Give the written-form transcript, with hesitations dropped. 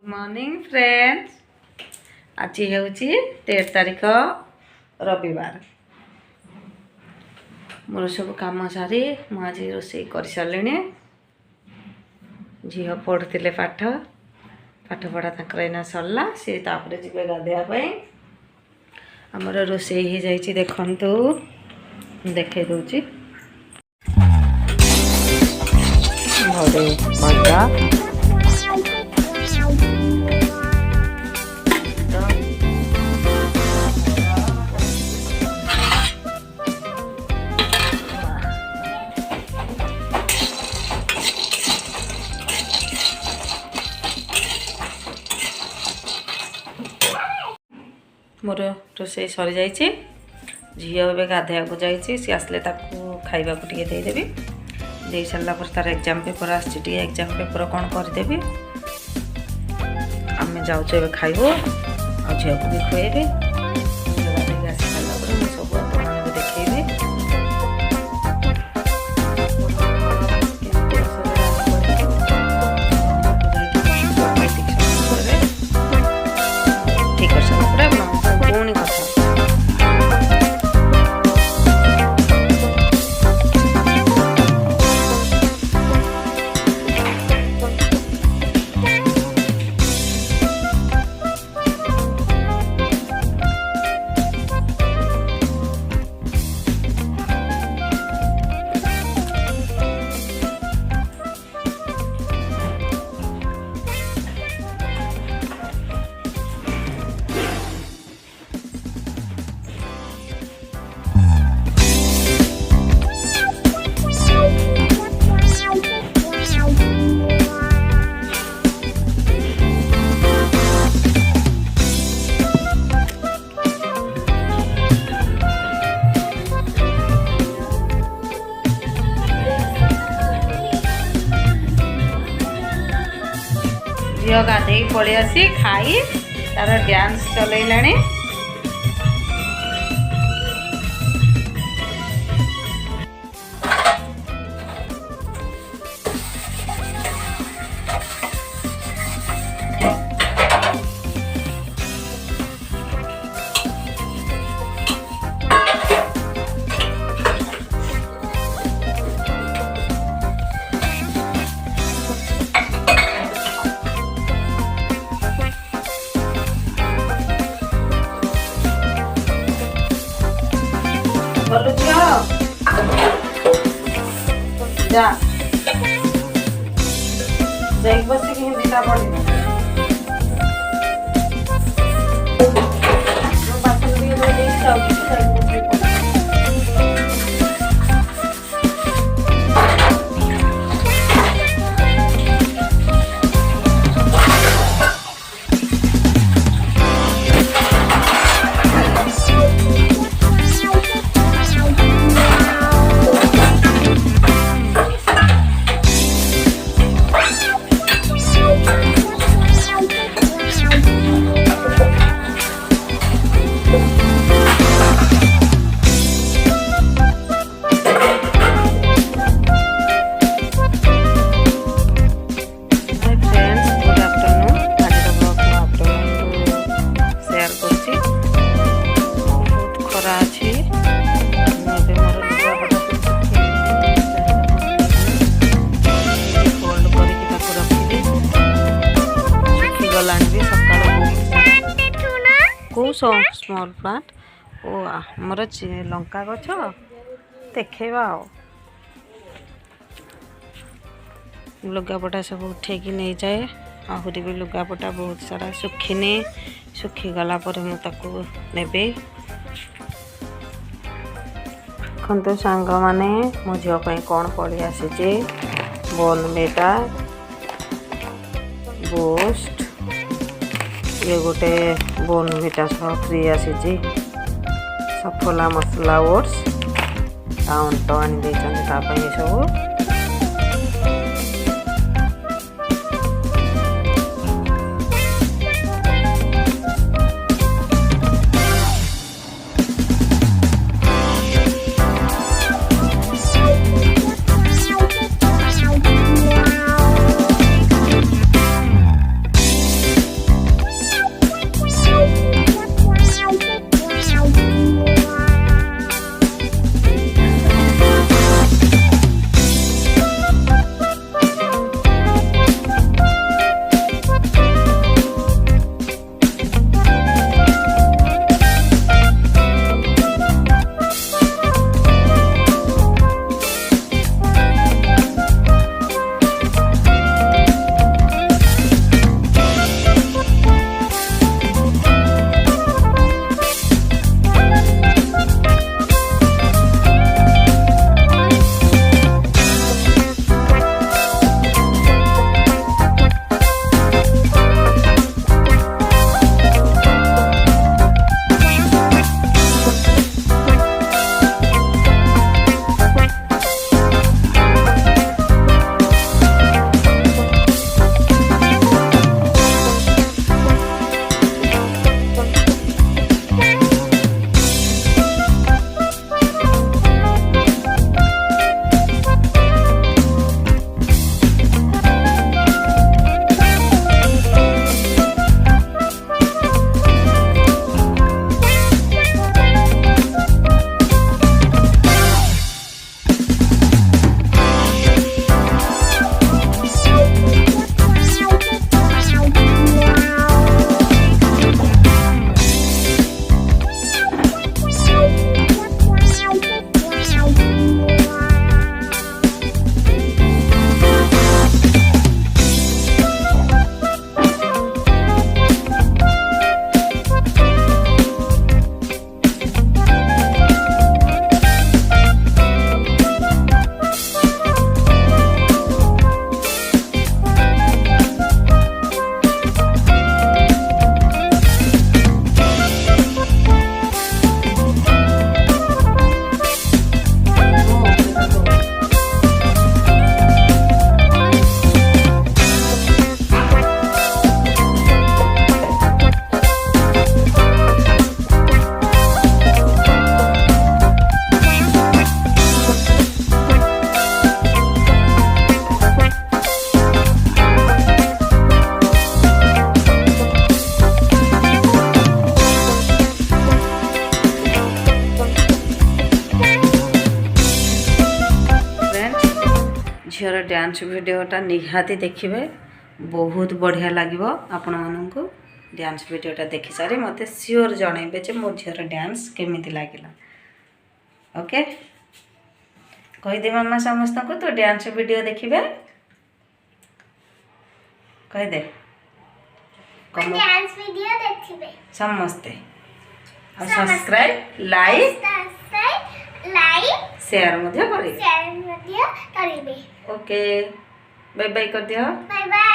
Morning friends. आज हूँ 13 तारीख रविवार। मोर सब कम सारी आज रोषे कर सारे। झील पढ़ुले पाठ पढ़ा तक सरला सी तापर जी गाधेवाई। आमर रोषे ही जाइए देखु देखे दूची भजा मोर रोषे सरी जाइए। झील ए गाधेया जाइए सी आसले खाइबा देदेवि दे सारा तार एग्जाम पेपर आगे एग्जाम पेपर कौन करदेवि। आम जाऊे खाइबू आ झील को भी खुएबे। आसी सारा सब देखी ठीक कर सारा पुणी कथा झील गाधे पलि आसी खाई तार डांस चलैलाणी। जा देख बस कि हिंदी पढ़ी स्मॉल प्लांट ओ आमर लंका गछ देखा लुगापटा सब उठे नहीं जाए। आहरी भी लुगापटा बहुत सारा सुखीनी सुखीगला मुझे देखते सांग मैंने मो झील कौन पड़ी आसी बोर्नविटा बूस्ट ये गोटे बोर्नविटा फ्री आसी सफला मसला ओट्स टाउन तो आनी सब झीर डांस भिडटा निहाती देखिए बहुत बढ़िया लगे आपण मानू डांस भिडटा देखि सारी मत सियोर जनइबे जे मो झीर डांस केमिति लागला। ओके कहीदे मामा समस्त को तो डांस वीडियो देखिए कहीदे डांस वीडियो देखिबे समस्ते और सब्सक्राइब लाइक शेयर मध्य करिबे। करिबे। ओके बाय बाय कर दियो। Bye bye.